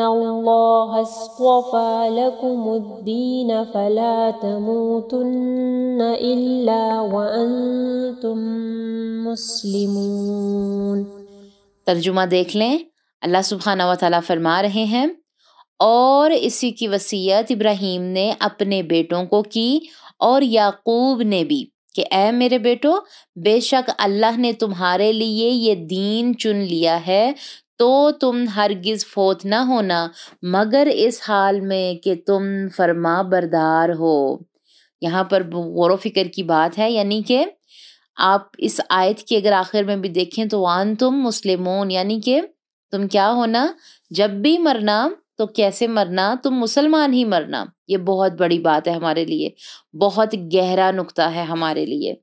اللَّهَ اصْطَفَى لَكُمُ الدِّينَ فَلَا تَمُوتُنَّ إِلَّا وَأَنْتُمْ مُسْلِمُونَ۔ ترجمہ دیکھ لیں۔ اللہ سبحانہ و تعالیٰ فرما رہے ہیں، اور اسی کی وصیت ابراہیم نے اپنے بیٹوں کو کی اور یعقوب نے بھی کہ اے میرے بیٹو، بے شک اللہ نے تمہارے لیے یہ دین چن لیا ہے تو تم ہرگز فوت نہ ہونا مگر اس حال میں کہ تم فرما بردار ہو۔ یہاں پر غور و فکر کی بات ہے، یعنی کہ آپ اس آیت کی اگر آخر میں بھی دیکھیں تو وَأَنْتُمْ مُسْلِمُونَ، یعنی کہ تم کیا ہونا، جب بھی مرنا تو کیسے مرنا، تم مسلمان ہی مرنا۔ یہ بہت بڑی بات ہے ہمارے لیے، بہت گہرا نقطہ ہے ہمارے لیے۔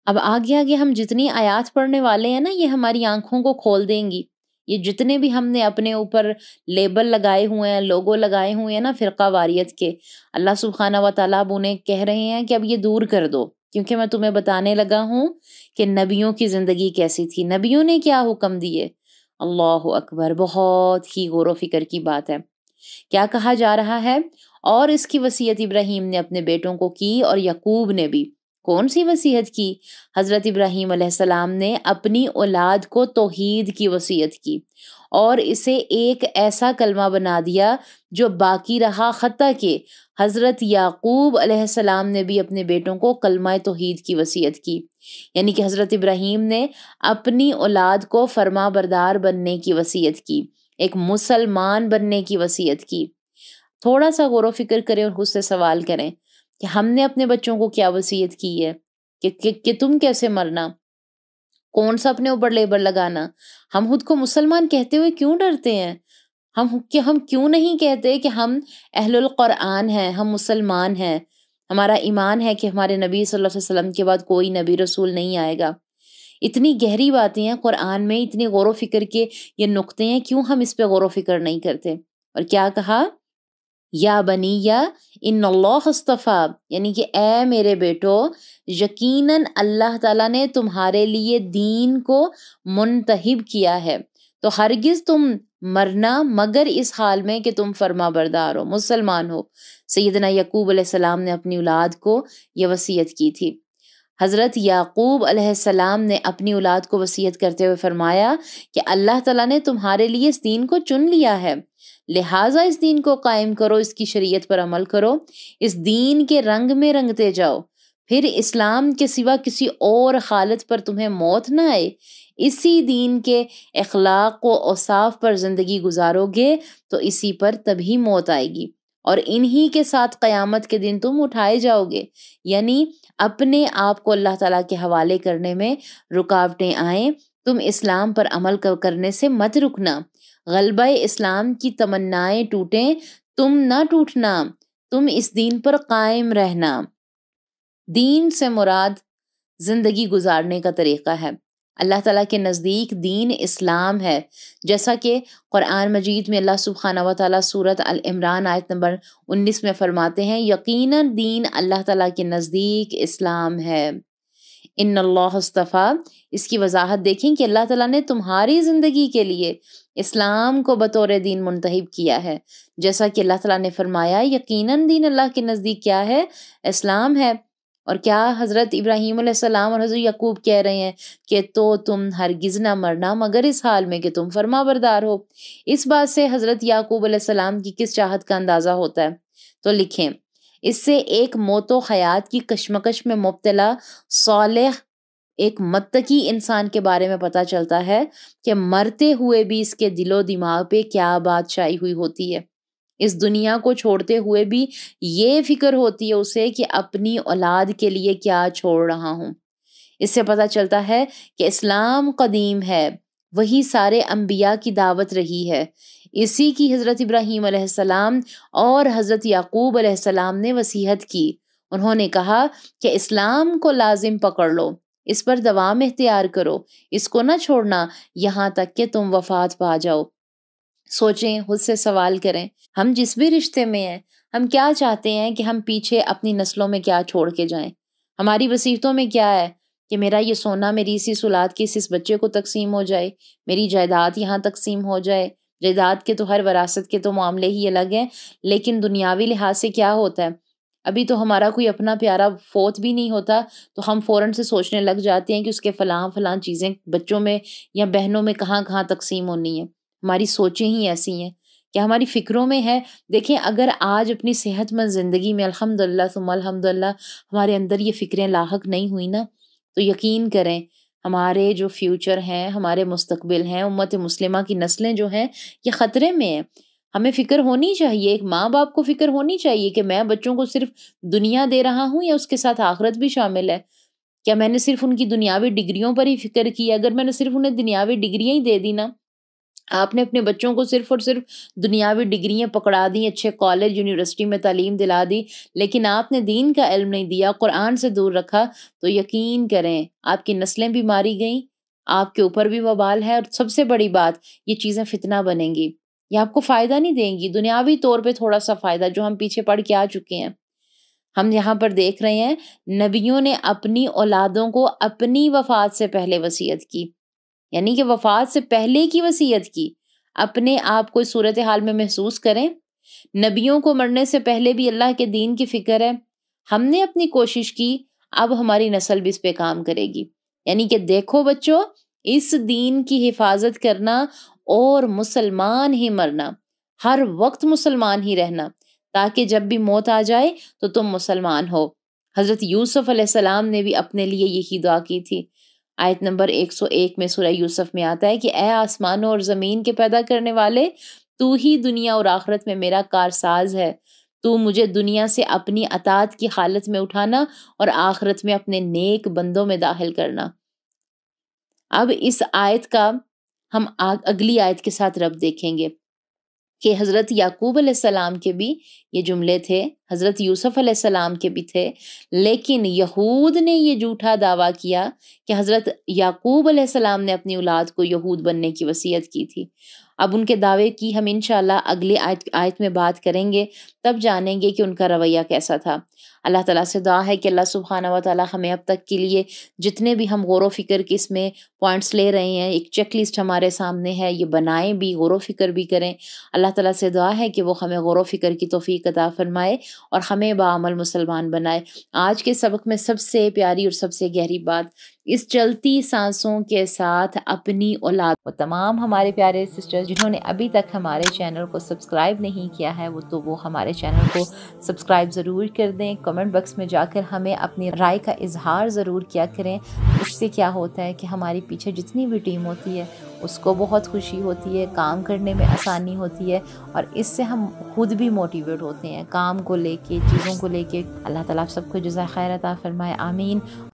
اب آگے آگے ہم جتنی آیات پڑھنے والے ہیں نا، یہ ہماری آنکھوں کو کھول دیں گی۔ یہ جتنے بھی ہم نے اپنے اوپر لیبل لگائے ہوئے ہیں، لوگو لگائے ہوئے ہیں نا فرقہ واریت کے، اللہ سبحانہ و تعالیٰ اب انہیں کہہ رہے ہیں کہ اب یہ دور کر دو، کیونکہ میں تمہیں بتانے لگا ہوں کہ نبیوں کی زندگی کیسی تھی، نبیوں نے کیا حکم دیے۔ اللہ اکبر، بہت ہی غور و فکر کی بات ہے۔ کیا کہا جا رہا ہے؟ اور اس کی وصیت ابراہیم نے اپنے بیٹوں کو کی اور یعقوب نے بھی۔ کون سی وصیت کی؟ حضرت ابراہیم علیہ السلام نے اپنی اولاد کو توحید کی وصیت کی اور اسے ایک ایسا کلمہ بنا دیا جو باقی رہا، حتیٰ کہ حضرت یعقوب علیہ السلام نے بھی اپنے بیٹوں کو کلمہ توحید کی وصیت کی، یعنی کہ حضرت ابراہیم نے اپنی اولاد کو فرما بردار بننے کی وصیت کی، ایک مسلمان بننے کی وصیت کی۔ تھوڑا سا غور و فکر کریں اور خود سے سوال کریں کہ ہم نے اپنے بچوں کو کیا وصیت کی ہے کہ تم کیسے مرنا، کون سا اپنے اوپر لیبل لگانا۔ ہم خود کو مسلمان کہتے ہوئے کیوں ڈرتے ہیں؟ ہم کیوں نہیں کہتے کہ ہم اہل القرآن ہیں، ہم مسلمان ہیں، ہمارا ایمان ہے کہ ہمارے نبی صلی اللہ علیہ وسلم کے بعد کوئی نبی رسول نہیں آئے گا۔ اتنی گہری باتیں ہیں قرآن میں، اتنی غور و فکر کے یہ نقطے ہیں، کیوں ہم اس پہ غور و فکر نہیں کرتے؟ اور کیا کہا؟ یا بنیہ ان اللہ اصطفیٰ، یعنی کہ اے میرے بیٹو، یقیناً اللہ تعالیٰ نے تمہارے لیے دین کو منتخب کیا ہے، تو ہرگز تم مرنا مگر اس حال میں کہ تم فرما بردار ہو، مسلمان ہو۔ سیدنا یعقوب علیہ السلام نے اپنی اولاد کو یہ وصیت کی تھی۔ حضرت یعقوب علیہ السلام نے اپنی اولاد کو وصیت کرتے ہوئے فرمایا کہ اللہ تعالیٰ نے تمہارے لیے اس دین کو چن لیا ہے، لہٰذا اس دین کو قائم کرو، اس کی شریعت پر عمل کرو، اس دین کے رنگ میں رنگتے جاؤ، پھر اسلام کے سوا کسی اور حالت پر تمہیں موت نہ آئے، اسی دین کے اخلاق و اوصاف پر زندگی گزارو گے تو اسی پر تبھی موت آئے گی، اور انہی کے ساتھ قیامت کے دن تم اٹھائے جاؤ گے۔ یعنی اپنے آپ کو اللہ تعالیٰ کے حوالے کرنے میں رکاوٹیں آئیں، تم اسلام پر عمل کرنے سے مت رکنا، غلبہ اسلام کی تمنائیں ٹوٹیں، تم نہ ٹوٹنا، تم اس دین پر قائم رہنا۔ دین سے مراد زندگی گزارنے کا طریقہ ہے۔ اللہ تعالیٰ کے نزدیک دین اسلام ہے، جیسا کہ قرآن مجید میں اللہ سبحانہ و تعالیٰ سورۃ العمران آیت نمبر 19 میں فرماتے ہیں، یقیناً دین اللہ تعالیٰ کے نزدیک اسلام ہے۔ ان اللہ اصطفیٰ، اس کی وضاحت دیکھیں کہ اللہ تعالیٰ نے تمہاری زندگی کے لیے اسلام کو بطور دین منتخب کیا ہے، جیسا کہ اللہ تعالیٰ نے فرمایا یقیناً دین اللہ کے نزدیک کیا ہے؟ اسلام ہے۔ اور کیا حضرت ابراہیم علیہ السلام اور حضرت یعقوب کہہ رہے ہیں کہ تو تم ہرگز نہ مرنا مگر اس حال میں کہ تم فرما بردار ہو۔ اس بات سے حضرت یعقوب علیہ السلام کی کس چاہت کا اندازہ ہوتا ہے؟ تو لکھیں، اس سے ایک موت و حیات کی کشمکش میں مبتلا صالح ایک متقی انسان کے بارے میں پتہ چلتا ہے کہ مرتے ہوئے بھی اس کے دل و دماغ پہ کیا بات چھائی ہوئی ہوتی ہے۔ اس دنیا کو چھوڑتے ہوئے بھی یہ فکر ہوتی ہے اسے کہ اپنی اولاد کے لیے کیا چھوڑ رہا ہوں۔ اس سے پتہ چلتا ہے کہ اسلام قدیم ہے، وہی سارے انبیاء کی دعوت رہی ہے، اسی کی حضرت ابراہیم علیہ السلام اور حضرت یعقوب علیہ السلام نے وصیت کی۔ انہوں نے کہا کہ اسلام کو لازم پکڑ لو، اس پر دوام اختیار کرو، اس کو نہ چھوڑنا یہاں تک کہ تم وفات پا جاؤ۔ سوچیں، خود سے سوال کریں، ہم جس بھی رشتے میں ہیں، ہم کیا چاہتے ہیں کہ ہم پیچھے اپنی نسلوں میں کیا چھوڑ کے جائیں؟ ہماری وصیتوں میں کیا ہے کہ میرا یہ سونا میری اسی اولاد کے اس بچے کو تقسیم ہو جائے، میری جائیداد یہاں تقسیم ہو جائے، جائیداد کے تو ہر وراثت کے تو معاملے ہی الگ ہیں، لیکن دنیاوی لحاظ سے کیا ہوتا ہے، ابھی تو ہمارا کوئی اپنا پیارا فوت بھی نہیں ہوتا تو ہم فوراً سے سوچنے لگ جاتے ہیں کہ اس کے فلاں چیزیں بچوں میں یا بہنوں میں کہاں کہاں تقسیم ہونی ہے۔ ہماری سوچیں ہی ایسی ہیں کہ ہماری فکروں میں ہے۔ دیکھیں اگر آج اپنی صحت مند زندگی میں الحمدللہ ثم الحمدللہ ہمارے اندر یہ فکریں لاحق نہیں ہوئی نا، تو یقین کریں ہمارے جو فیوچر ہیں، ہمارے مستقبل ہیں، امت مسلمہ کی نسلیں جو ہیں یہ خطرے میں ہیں۔ ہمیں فکر ہونی چاہیے، ایک ماں باپ کو فکر ہونی چاہیے کہ میں بچوں کو صرف دنیا دے رہا ہوں یا اس کے ساتھ آخرت بھی شامل ہے۔ کیا میں نے صرف ان کی دنیاوی ڈگریوں پر ہی فکر کی؟ اگر میں نے صرف انہیں دنیاوی ڈگریاں ہی دے دی نا، آپ نے اپنے بچوں کو صرف اور صرف دنیاوی ڈگریاں پکڑا دی، اچھے کالج یونیورسٹی میں تعلیم دلا دی، لیکن آپ نے دین کا علم نہیں دیا، قرآن سے دور رکھا، تو یقین کریں آپ کی نسلیں بھی ماری گئیں، آپ کے اوپر بھی وبال ہے، اور سب سے بڑی بات یہ چیزیں فتنہ بنیں گی، یہ آپ کو فائدہ نہیں دیں گی، دنیاوی طور پہ تھوڑا سا فائدہ جو ہم پیچھے پڑھ کے آ چکے ہیں۔ ہم یہاں پر دیکھ رہے ہیں نبیوں نے اپنی اولادوں کو اپنی وفات سے پہلے وصیت کی، یعنی کہ وفات سے پہلے کی وصیت کی۔ اپنے آپ کو اس صورتحال میں محسوس کریں، نبیوں کو مرنے سے پہلے بھی اللہ کے دین کی فکر ہے، ہم نے اپنی کوشش کی، اب ہماری نسل بھی اس پہ کام کرے گی۔ یعنی کہ دیکھو بچوں، اس دین کی حفاظت کرنا اور مسلمان ہی مرنا، ہر وقت مسلمان ہی رہنا، تاکہ جب بھی موت آ جائے تو تم مسلمان ہو۔ حضرت یوسف علیہ السلام نے بھی اپنے لیے یہی دعا کی تھی۔ آیت نمبر 101 میں سورہ یوسف میں آتا ہے کہ اے آسمانوں اور زمین کے پیدا کرنے والے، تو ہی دنیا اور آخرت میں میرا کارساز ہے، تو مجھے دنیا سے اپنی اطاعت کی حالت میں اٹھانا اور آخرت میں اپنے نیک بندوں میں داخل کرنا۔ اب اس آیت کا ہم اگلی آیت کے ساتھ ربط دیکھیں گے کہ حضرت یعقوب علیہ السلام کے بھی یہ جملے تھے، حضرت یوسف علیہ السلام کے بھی تھے، لیکن یہود نے یہ جھوٹا دعویٰ کیا کہ حضرت یعقوب علیہ السلام نے اپنی اولاد کو یہود بننے کی وصیت کی تھی۔ اب ان کے دعوے کی ہم انشاءاللہ اگلی آیت میں بات کریں گے، تب جانیں گے کہ ان کا رویہ کیسا تھا۔ اللہ تعالیٰ سے دعا ہے کہ اللہ سبحانہ و تعالیٰ ہمیں اب تک کے لیے جتنے بھی ہم غور و فکر کے اس میں پوائنٹس لے رہے ہیں، ایک چیک لسٹ ہمارے سامنے ہے، یہ بنائیں بھی، غور و فکر بھی کریں۔ اللہ تعالیٰ سے دعا ہے کہ وہ ہمیں غور و فکر کی توفیق عطا فرمائے اور ہمیں باعمل مسلمان بنائے۔ آج کے سبق میں سب سے پیاری اور سب سے گہری بات، اس چلتی سانسوں کے ساتھ اپنی اولاد کو، تمام ہمارے پیارے سسٹرز جنہوں نے ابھی تک ہمارے چینل کو سبسکرائب نہیں کیا ہے وہ ہمارے چینل کو سبسکرائب ضرور کر دیں، کمنٹ باکس میں جا کر ہمیں اپنی رائے کا اظہار ضرور کیا کریں۔ اس سے کیا ہوتا ہے کہ ہماری پیچھے جتنی بھی ٹیم ہوتی ہے اس کو بہت خوشی ہوتی ہے، کام کرنے میں آسانی ہوتی ہے، اور اس سے ہم خود بھی موٹیویٹ ہوتے ہیں کام کو لے کے، چیزوں کو لے کے۔ اللہ تعالیٰ آپ سب کو جزائے خیر عطا فرمائے، آمین۔